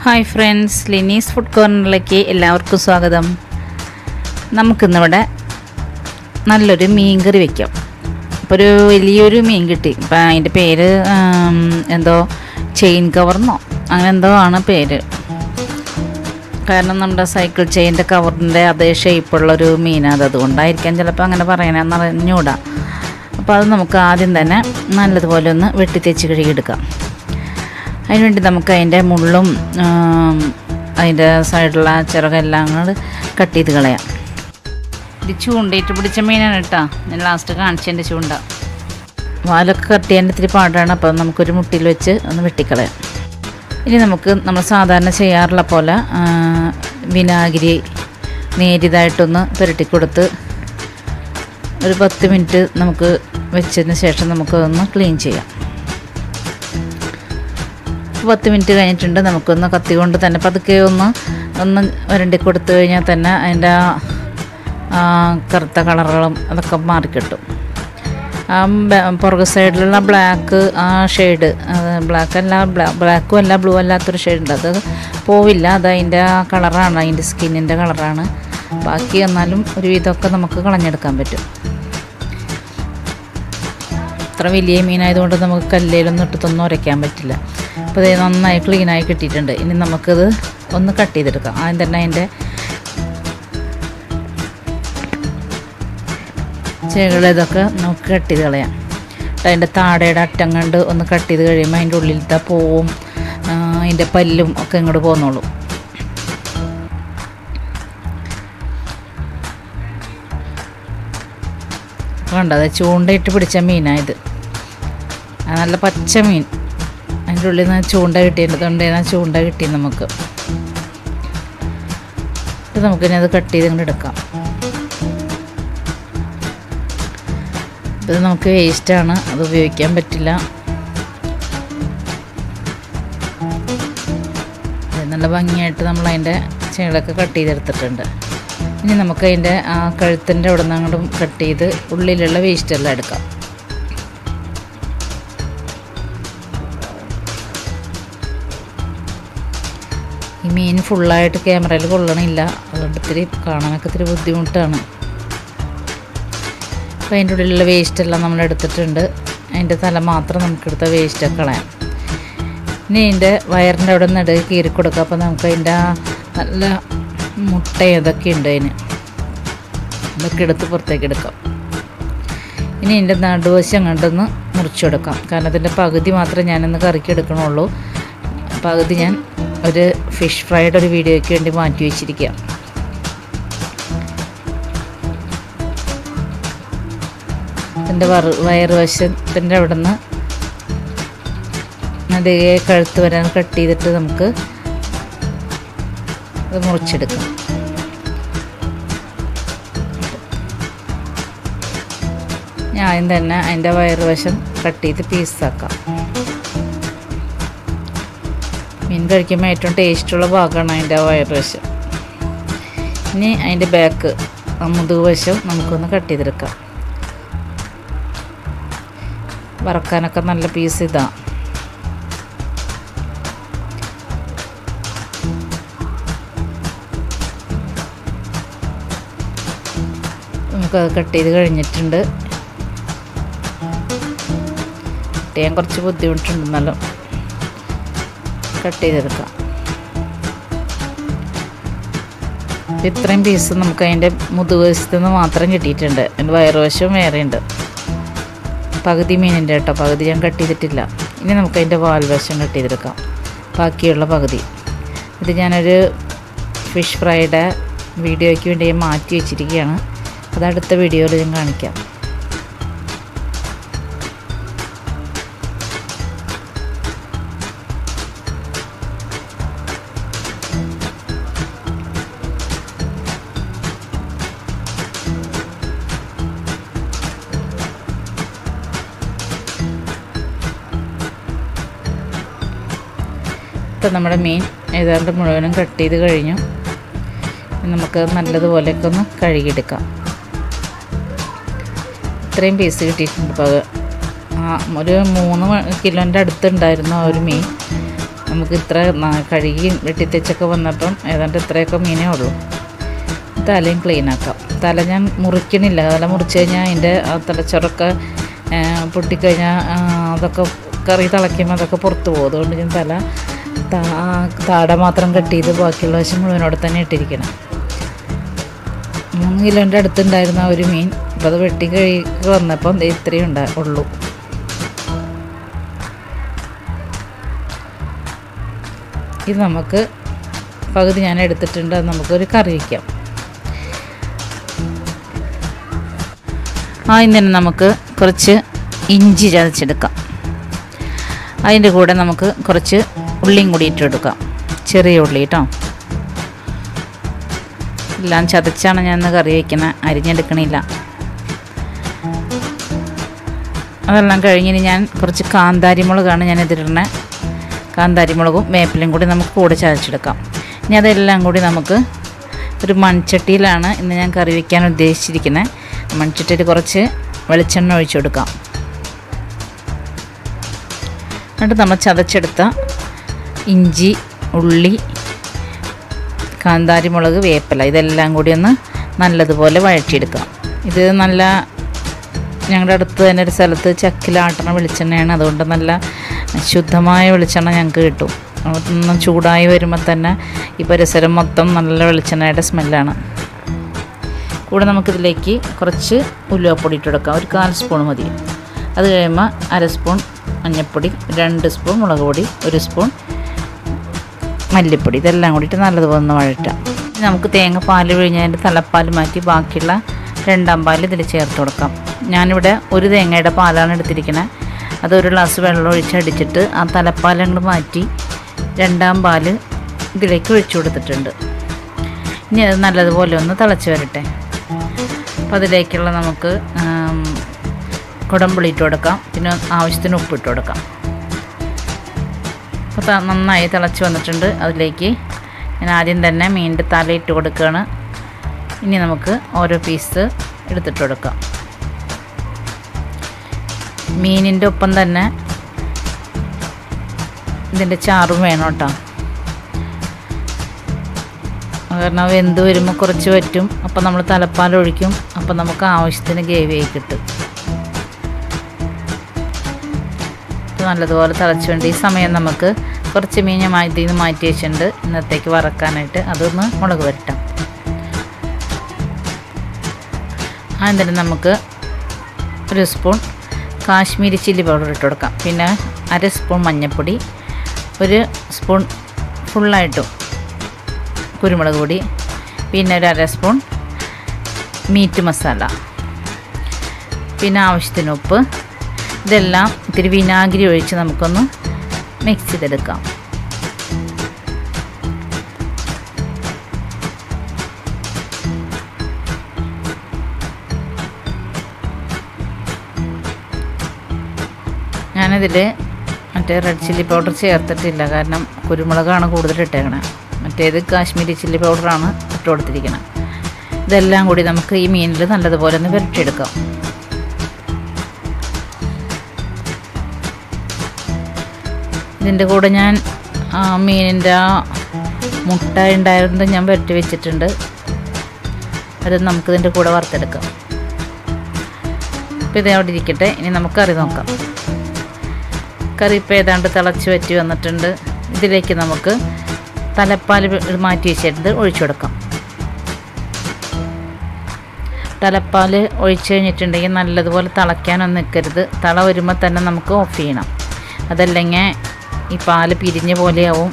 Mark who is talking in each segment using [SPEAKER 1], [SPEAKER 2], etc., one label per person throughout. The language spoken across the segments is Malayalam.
[SPEAKER 1] ഹായ് ഫ്രണ്ട്സ്, ലിനീസ് ഫുഡ് കോർണറിലേക്ക് എല്ലാവർക്കും സ്വാഗതം. നമുക്കിന്നിവിടെ നല്ലൊരു മീൻ കറി വയ്ക്കാം. അപ്പോൾ ഒരു വലിയൊരു മീൻ കിട്ടി. അപ്പം അതിൻ്റെ പേര് എന്തോ ചെയിൻ കവർന്നോ അങ്ങനെ എന്തോ ആണ് പേര്. കാരണം നമ്മുടെ സൈക്കിൾ ചെയിൻ്റെ കവറിൻ്റെ അതേ ഷേപ്പുള്ളൊരു മീനാണ്, അതുകൊണ്ടായിരിക്കാം ചിലപ്പോൾ അങ്ങനെ പറയണമെന്ന് അറിഞ്ഞൂടാ. അപ്പോൾ അത് നമുക്ക് ആദ്യം തന്നെ നല്ലതുപോലെ ഒന്ന് വെട്ടിത്തേച്ച് കഴുകിയെടുക്കാം. അതിനുവേണ്ടി നമുക്ക് അതിൻ്റെ മുള്ളും അതിൻ്റെ സൈഡിലുള്ള ചിറകെല്ലാം കൂടെ കട്ട് ചെയ്ത് കളയാം. ഇത് ചൂണ്ടയിട്ട് പിടിച്ച മീനാണ് കേട്ടോ. ഞാൻ ലാസ്റ്റ് കാണിച്ചതിൻ്റെ ചൂണ്ട. വാലൊക്കെ കട്ട് ചെയ്യാൻ ഇത്തിരി പാടാണ്. അപ്പോൾ നമുക്കൊരു മുട്ടിയിൽ വെച്ച് ഒന്ന് വെട്ടിക്കളയാം. ഇനി നമ്മൾ സാധാരണ ചെയ്യാറുള്ള പോലെ വിനാഗിരി നേരിയതായിട്ടൊന്ന് പുരട്ടിക്കൊടുത്ത് ഒരു 10 മിനിറ്റ് നമുക്ക് വെച്ചതിന് ശേഷം നമുക്കതൊന്ന് ക്ലീൻ ചെയ്യാം. 10 മിനിറ്റ് കഴിഞ്ഞിട്ടുണ്ട്. നമുക്കൊന്ന് കത്തി കൊണ്ട് തന്നെ പതുക്കെ ഒന്ന് വരണ്ടി കൊടുത്തു കഴിഞ്ഞാൽ തന്നെ അതിൻ്റെ കറുത്ത കളറുകളും അതൊക്കെ മാറിക്കിട്ടും. പുറകു സൈഡിലുള്ള ബ്ലാക്ക് ആ ഷെയ്ഡ്, ബ്ലാക്കും അല്ല ബ്ലൂ അല്ലാത്തൊരു ഷെയ്ഡുണ്ട്, അത് പോവില്ല. അത് അതിൻ്റെ ആ കളറാണ്, അതിൻ്റെ സ്കിന്നിൻ്റെ കളറാണ്. ബാക്കി എന്നാലും ഒരുവിധമൊക്കെ നമുക്ക് കളഞ്ഞെടുക്കാൻ പറ്റും. അത്ര വലിയ മീനായതുകൊണ്ട് നമുക്ക് കല്ലിലൊന്നും ഇട്ടിട്ടൊന്നും ഉരയ്ക്കാൻ പറ്റില്ല. അപ്പോൾ ഇത് നന്നായി ക്ലീനായി കിട്ടിയിട്ടുണ്ട്. ഇനി നമുക്കത് ഒന്ന് കട്ട് ചെയ്തെടുക്കാം. ആദ്യം തന്നെ അതിൻ്റെ ചെകിളതൊക്കെ നമുക്ക് കട്ട് ചെയ്ത് കളയാം. അതിൻ്റെ താടയുടെ അറ്റം കണ്ട് ഒന്ന് കട്ട് ചെയ്ത് കഴിയുമ്പോൾ അതിൻ്റെ ഉള്ളിലത്തെ പൂവും അതിൻ്റെ പല്ലും ഒക്കെ ഇങ്ങോട്ട് പോന്നോളൂ. കണ്ടത് ചൂണ്ടയിട്ട് പിടിച്ച മീനായത്, നല്ല പച്ച മീൻ. അതിൻ്റെ ഉള്ളിൽ നിന്ന് ചൂണ്ട കിട്ടിയിട്ടുണ്ട്. ചൂണ്ട കിട്ടി നമുക്ക്. ഇത് നമുക്കിനി അത് കട്ട് ചെയ്ത് ഇങ്ങോട്ട് എടുക്കാം. ഇത് നമുക്ക് വേസ്റ്റാണ്, അത് ഉപയോഗിക്കാൻ പറ്റില്ല. നല്ല ഭംഗിയായിട്ട് നമ്മൾ അതിൻ്റെ ചെടികളൊക്കെ കട്ട് ചെയ്തെടുത്തിട്ടുണ്ട്. ഇനി നമുക്ക് അതിൻ്റെ ആ കഴുത്തിൻ്റെ അവിടെ നിന്ന് അങ്ങോട്ടും കട്ട് ചെയ്ത് ഉള്ളിലുള്ള വേസ്റ്റെല്ലാം എടുക്കാം. ഈ മീൻ ഫുള്ളായിട്ട് ക്യാമറയിൽ കൊള്ളണില്ല, അതുകൊണ്ട് കാണാനൊക്കെ ഇത്തിരി ബുദ്ധിമുട്ടാണ്. അപ്പോൾ അതിൻ്റെ ഉള്ളിലുള്ള വേസ്റ്റെല്ലാം നമ്മൾ എടുത്തിട്ടുണ്ട്. അതിൻ്റെ തല മാത്രം നമുക്കെടുത്ത വേസ്റ്റൊക്കെ കളയാം. ഇനി അതിൻ്റെ വയറിൻ്റെ അവിടെ നിന്ന് കീറി കൊടുക്കാം. അപ്പോൾ നമുക്ക് അതിൻ്റെ നല്ല മുട്ട ഇതൊക്കെ ഉണ്ട്, അതൊക്കെ എടുത്ത് പുറത്തേക്ക് എടുക്കാം. ഇനി ഇതിൻ്റെ നടുവശം കണ്ടൊന്ന് മുറിച്ചെടുക്കാം. കാരണം അതിൻ്റെ പകുതി മാത്രമേ ഞാനൊന്ന് കറിക്ക് എടുക്കണുള്ളൂ. പകുതി ഞാൻ ഒരു ഫിഷ് ഫ്രൈയുടെ ഒരു വീഡിയോയ്ക്ക് വേണ്ടി മാറ്റി വെച്ചിരിക്കുക. അതിൻ്റെ വയറുവശത്തിൻ്റെ അവിടെ നിന്ന് അതേ കഴുത്ത് വരാൻ കട്ട് ചെയ്തിട്ട് നമുക്ക് അത് മുറിച്ചെടുക്കാം. ഞാൻ തന്നെ അതിൻ്റെ വയറുവശം കട്ട് ചെയ്ത് പീസാക്കാം. മീൻ കഴിക്കുമ്പോൾ ഏറ്റവും ടേസ്റ്റുള്ള ഭാഗമാണ് അതിൻ്റെ വയറുവശം. ഇനി അതിൻ്റെ ബാക്ക് മുതുകുവശം നമുക്കൊന്ന് കട്ട് ചെയ്തെടുക്കാം. വറക്കാനൊക്കെ നല്ല പീസ് ഇതാണ്. നമുക്കത് കട്ട് ചെയ്ത് കഴിഞ്ഞിട്ടുണ്ട്. കട്ട് ചെയ്യാൻ കുറച്ച് ബുദ്ധിമുട്ടുണ്ട്, എന്നാലും കട്ട് ചെയ്തെടുക്കാം. ഇത്രയും പീസ് നമുക്ക് അതിൻ്റെ മുതുകുവശത്ത് നിന്ന് മാത്രം കിട്ടിയിട്ടുണ്ട്. അതിൻ്റെ വയറുവശവും വേറെയുണ്ട്. പകുതി മീനിൻ്റെ കേട്ടോ, പകുതി ഞാൻ കട്ട് ചെയ്തിട്ടില്ല. ഇനി നമുക്ക് അതിൻ്റെ വാൽവശം കട്ട് ചെയ്തെടുക്കാം, ബാക്കിയുള്ള പകുതി. ഇത് ഞാനൊരു ഫിഷ് ഫ്രൈയുടെ വീഡിയോയ്ക്ക് വേണ്ടി മാറ്റി വെച്ചിരിക്കുകയാണ്. അത് അടുത്ത വീഡിയോയിൽ ഞാൻ കാണിക്കാം. ഇപ്പം നമ്മുടെ മീൻ ഏതാണ്ട് മുഴുവനും കട്ട് ചെയ്ത് കഴിഞ്ഞു. നമുക്ക് നല്ലതുപോലെയൊക്കെ ഒന്ന് കഴുകിയെടുക്കാം. ഇത്രയും പീസ് കിട്ടിയിട്ടുണ്ട്. ഒരു 3 കിലോൻ്റെ അടുത്തുണ്ടായിരുന്നു ആ ഒരു മീൻ. നമുക്ക് ഇത്ര കഴുകി വെട്ടിത്തെച്ചൊക്കെ വന്നപ്പം ഏതാണ്ട് ഇത്രയൊക്കെ മീനേ ഉള്ളൂ. തലയും ക്ലീനാക്കാം. തല ഞാൻ മുറിക്കണില്ല. തല മുറിച്ച് കഴിഞ്ഞാൽ അതിൻ്റെ തലച്ചോറൊക്കെ പൊട്ടിക്കഴിഞ്ഞാൽ അതൊക്കെ കറി തിളയ്ക്കുമ്പോൾ അതൊക്കെ പുറത്ത് പോകും. അതുകൊണ്ട് ഞാൻ തല താട മാത്രം കട്ട് ചെയ്ത് ബാക്കിയുള്ള വശം മുഴുവനോടെ തന്നെ ഇട്ടിരിക്കണം. 3 കിലോൻ്റെ അടുത്തുണ്ടായിരുന്ന ഒരു മീൻ അപ്പോൾ അത് വെട്ടി കഴുകി വന്നപ്പം ഇത്രയും ഉള്ളൂ. ഇത് നമുക്ക് പകുതി ഞാൻ എടുത്തിട്ടുണ്ട്. അത് നമുക്കൊരു കറി വയ്ക്കാം. ആദ്യം തന്നെ നമുക്ക് കുറച്ച് ഇഞ്ചി ചതച്ചെടുക്കാം. അതിൻ്റെ കൂടെ നമുക്ക് കുറച്ച് ഉള്ളിയും കൂടി ഇട്ടെടുക്കാം. ചെറിയ ഉള്ളി കേട്ടോ. എല്ലാം ചതച്ചാണ് ഞാൻ ഇന്ന് കറി വയ്ക്കുന്നത്, അരിഞ്ഞെടുക്കണില്ല. അതെല്ലാം കഴിഞ്ഞിന് ഞാൻ കുറച്ച് കാന്താരിമുളകാണ് ഞാൻ ഇതിലിടുന്നത്. കാന്താരിമുളകും വേപ്പിലയും കൂടി നമുക്ക് കൂടെ ചതച്ചെടുക്കാം. ഇനി അതെല്ലാം കൂടി നമുക്ക് ഒരു മൺചട്ടിയിലാണ് ഇന്ന് ഞാൻ കറി വയ്ക്കാൻ ഉദ്ദേശിച്ചിരിക്കുന്നത്. മൺചട്ടിയിൽ കുറച്ച് വെളിച്ചെണ്ണ ഒഴിച്ചു കൊടുക്കാം. എന്നിട്ട് നമ്മൾ ചതച്ചെടുത്ത ഇഞ്ചി, ഉള്ളി, കാന്താരിമുളക്, വേപ്പില ഇതെല്ലാം കൂടി ഒന്ന് നല്ലതുപോലെ വഴറ്റിയെടുക്കാം. ഇത് നല്ല ഞങ്ങളുടെ അടുത്ത് തന്നെ ഒരു സ്ഥലത്ത് ചക്കിലാട്ടണ വെളിച്ചെണ്ണയാണ്. അതുകൊണ്ട് നല്ല ശുദ്ധമായ വെളിച്ചെണ്ണ ഞങ്ങൾക്ക് കിട്ടും. ഒന്നും ചൂടായി വരുമ്പോൾ തന്നെ ഈ പരിസരം മൊത്തം നല്ല വെളിച്ചെണ്ണയുടെ സ്മെല്ലാണ്. കൂടെ നമുക്കിതിലേക്ക് കുറച്ച് ഉലുവപ്പൊടി ഇട്ടെടുക്കാം. ഒരു 1/4 സ്പൂൺ മതി. അത് കഴിയുമ്പോൾ 1/2 സ്പൂൺ മഞ്ഞൾപ്പൊടി, 2 സ്പൂൺ മുളക് പൊടി, 1 സ്പൂൺ മല്ലിപ്പൊടി ഇതെല്ലാം കൂടിയിട്ട് നല്ലതുപോലെ ഒന്ന് വഴറ്റാം. നമുക്ക് തേങ്ങ പാല് പിഴിഞ്ഞതിൻ്റെ തലപ്പാൽ മാറ്റി ബാക്കിയുള്ള 2ാം പാൽ ഇതിൽ ചേർത്ത് കൊടുക്കാം. ഞാനിവിടെ ഒരു തേങ്ങയുടെ പാലാണ് എടുത്തിരിക്കുന്നത്. അത് 1 ഗ്ലാസ് വെള്ളം ഒഴിച്ചടിച്ചിട്ട് ആ തലപ്പാലങ്ങൾ മാറ്റി 2ാം പാൽ ഇതിലേക്ക് ഒഴിച്ചു കൊടുത്തിട്ടുണ്ട്. ഇനി അത് നല്ലതുപോലെ ഒന്ന് തിളച്ച് വരട്ടെ. അപ്പോൾ അതിലേക്കുള്ള നമുക്ക് കുടംപുളി ഇട്ട് കൊടുക്കാം. പിന്നെ ആവശ്യത്തിന് ഉപ്പിട്ട് കൊടുക്കാം. അപ്പോൾ നന്നായി തിളച്ച് വന്നിട്ടുണ്ട്. അതിലേക്ക് ഞാൻ ആദ്യം തന്നെ മീനിൻ്റെ തല ഇട്ട് കൊടുക്കുകയാണ്. ഇനി നമുക്ക് ഓരോ പീസ് എടുത്തിട്ട് കൊടുക്കാം. മീനിൻ്റെ ഒപ്പം തന്നെ ഇതിൻ്റെ ചാറും വേണം കേട്ടോ. കാരണം വെന്ത് വരുമ്പോൾ കുറച്ച് വറ്റും. അപ്പോൾ നമ്മൾ തലപ്പാൽ ഒഴിക്കും. അപ്പോൾ നമുക്ക് ആവശ്യത്തിന് ഗ്രേവിയായി കിട്ടും. നല്ലതുപോലെ തിളച്ച് വേണ്ടി ഈ സമയം നമുക്ക് കുറച്ച് മീൻ ഇതിൽ നിന്ന് മാറ്റി വെച്ചിട്ടുണ്ട് ഇന്നത്തേക്ക് വറക്കാനായിട്ട്. അതൊന്ന് മുളക് വരട്ടാം. അതിന് നമുക്ക് 1 സ്പൂൺ കാശ്മീരി ചില്ലി പൗഡർ ഇട്ട് കൊടുക്കാം. പിന്നെ 1/2 സ്പൂൺ മഞ്ഞൾപ്പൊടി, 1 സ്പൂൺ ഫുള്ളായിട്ടും കുരുമുളക് പൊടി, പിന്നെ 1/2 സ്പൂൺ മീറ്റ് മസാല, പിന്നെ ആവശ്യത്തിന് ഉപ്പ്. ഇതെല്ലാം ഇത്തിരി വിനാഗിരി ഒഴിച്ച് നമുക്കൊന്ന് മിക്സ് ചെയ്തെടുക്കാം. ഞാനിതിൽ മറ്റേ റെഡ് ചില്ലി പൗഡർ ചേർത്തിട്ടില്ല. കാരണം കുരുമുളകാണ് കൂടുതൽ ഇട്ടേക്കണത്. മറ്റേത് കാശ്മീരി ചില്ലി പൗഡറാണ് ഇട്ട് കൊടുത്തിരിക്കുന്നത്. ഇതെല്ലാം കൂടി നമുക്ക് ഈ മീനിൽ നല്ലതുപോലെ ഒന്ന് പുരട്ടിയെടുക്കാം. ഇതിൻ്റെ കൂടെ ഞാൻ മീനിൻ്റെ മുട്ട ഉണ്ടായിരുന്നത് ഞാൻ പുരട്ടി വെച്ചിട്ടുണ്ട്. അത് നമുക്കിതിൻ്റെ കൂടെ വറുത്തെടുക്കാം. അപ്പോൾ ഇത് അവിടെ ഇരിക്കട്ടെ. ഇനി നമുക്ക് കറി നോക്കാം. കറി ഇപ്പോൾ ഏതാണ്ട് തിളച്ച് വറ്റി വന്നിട്ടുണ്ട്. ഇതിലേക്ക് നമുക്ക് തലപ്പാൽ മാറ്റി വെച്ചിട്ട് ഒഴിച്ചു കൊടുക്കാം. തലപ്പാൽ ഒഴിച്ച് കഴിഞ്ഞിട്ടുണ്ടെങ്കിൽ നല്ലതുപോലെ തിളയ്ക്കാനൊന്നും നിൽക്കരുത്. തിള വരുമ്പോൾ തന്നെ നമുക്ക് ഓഫ് ചെയ്യണം. അതല്ലെങ്കിൽ ഈ പാല് പിരിഞ്ഞ പോലെയാവും.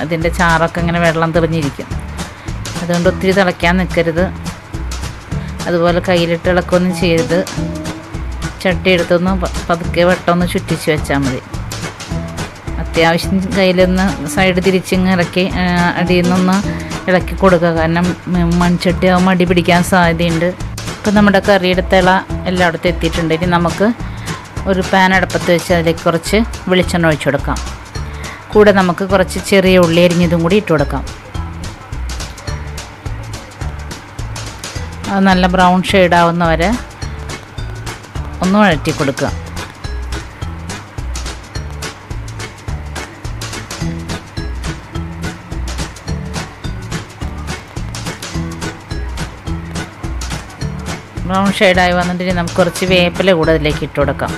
[SPEAKER 1] ഇതിൻ്റെ ചാറൊക്കെ ഇങ്ങനെ വെള്ളം തെളിഞ്ഞിരിക്കും. അതുകൊണ്ട് ഒത്തിരി തിളയ്ക്കാൻ നിൽക്കരുത്. അതുപോലെ കയ്യിലിട്ട് ഇളക്കൊന്നും ചെയ്ത് ചട്ടി എടുത്തൊന്ന് പതുക്കെ വട്ടമൊന്ന് ചുറ്റിച്ച് വെച്ചാൽ മതി. അത്യാവശ്യം കയ്യിലൊന്ന് സൈഡ് തിരിച്ചിങ്ങ് ഇറക്കി അടിയിൽ നിന്നൊന്ന് ഇളക്കി കൊടുക്കുക. കാരണം മൺചട്ടി ആകുമ്പോൾ അടി പിടിക്കാൻ സാധ്യതയുണ്ട്. ഇപ്പം നമ്മുടെ കറിയുടെ തിള എല്ലായിടത്തും എത്തിയിട്ടുണ്ട്. ഇനി നമുക്ക് ഒരു പാൻ അടുപ്പത്ത് വെച്ച് അതിലേക്ക് കുറച്ച് വെളിച്ചെണ്ണ ഒഴിച്ചു കൊടുക്കാം. കൂടെ നമുക്ക് കുറച്ച് ചെറിയ ഉള്ളി അരിഞ്ഞതും കൂടി ഇട്ട് കൊടുക്കാം. അത് നല്ല ബ്രൗൺ ഷെയ്ഡാവുന്ന വരെ ഒന്ന് വഴറ്റി കൊടുക്കുക. ബ്രൗൺ ഷെയ്ഡായി വന്നിട്ട് നമുക്ക് കുറച്ച് വേപ്പില കൂടെ അതിലേക്ക് ഇട്ട് കൊടുക്കാം.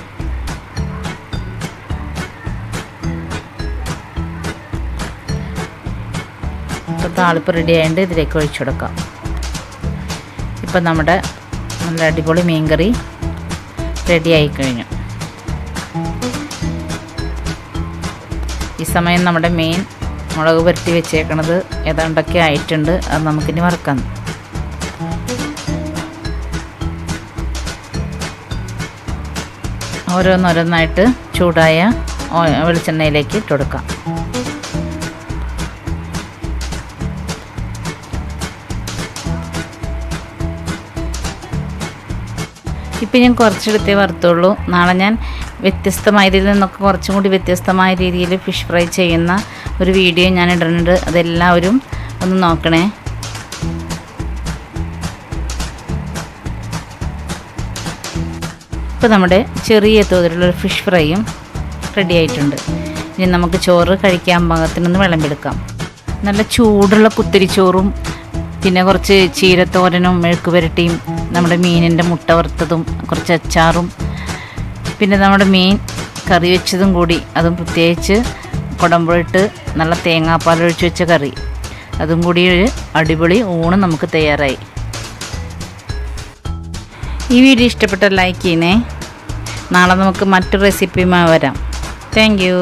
[SPEAKER 1] ഇപ്പോൾ താളിപ്പ് റെഡി ആയതുകൊണ്ട് ഇതിലേക്ക് ഒഴിച്ചു കൊടുക്കാം. ഇപ്പം നമ്മുടെ നല്ല അടിപൊളി മീൻകറി റെഡി ആയി കഴിഞ്ഞു. ഈ സമയം നമ്മുടെ മീൻ മുളക് പുരട്ടി വെച്ചേക്കണത് ഏതാണ്ടൊക്കെ ആയിട്ടുണ്ട്. അത് നമുക്കിനി വറുക്കാം. ഓരോന്നോരോന്നായിട്ട് ചൂടായ വെളിച്ചെണ്ണയിലേക്ക് ഇട്ട് കൊടുക്കാം. ഇപ്പം ഞാൻ കുറച്ചെടുത്തേ വറുത്തുള്ളൂ. നാളെ ഞാൻ വ്യത്യസ്തമായ ഇതിൽ നിന്നൊക്കെ കുറച്ചും കൂടി വ്യത്യസ്തമായ രീതിയിൽ ഫിഷ് ഫ്രൈ ചെയ്യുന്ന ഒരു വീഡിയോ ഞാൻ ഇടുന്നുണ്ട്. അതെല്ലാവരും ഒന്ന് നോക്കണേ. ഇപ്പോൾ നമ്മുടെ ചെറിയ തോതിലുള്ളൊരു ഫിഷ് ഫ്രൈയും റെഡി ആയിട്ടുണ്ട്. ഇനി നമുക്ക് ചോറ് കഴിക്കാൻ പാകത്തിനൊന്ന് വിളമ്പെടുക്കാം. നല്ല ചൂടുള്ള കുത്തിരിച്ചോറും പിന്നെ കുറച്ച് ചീരത്തോരനും മെഴുക്ക് പുരട്ടിയും നമ്മുടെ മീനിൻ്റെ മുട്ട വറുത്തതും കുറച്ച് അച്ചാറും പിന്നെ നമ്മുടെ മീൻ കറി വെച്ചതും കൂടി, അതും പ്രത്യേകിച്ച് കുടമ്പുളിട്ട് നല്ല തേങ്ങാപ്പാൽ ഒഴിച്ച് വെച്ച കറി, അതും കൂടി ഒരു അടിപൊളി ഊണ് നമുക്ക് തയ്യാറായി. ഈ വീഡിയോ ഇഷ്ടപ്പെട്ട ലൈക്ക് ചെയ്യണേ. നാളെ നമുക്ക് മറ്റൊരു റെസിപ്പിയുമായി വരാം. Thank you.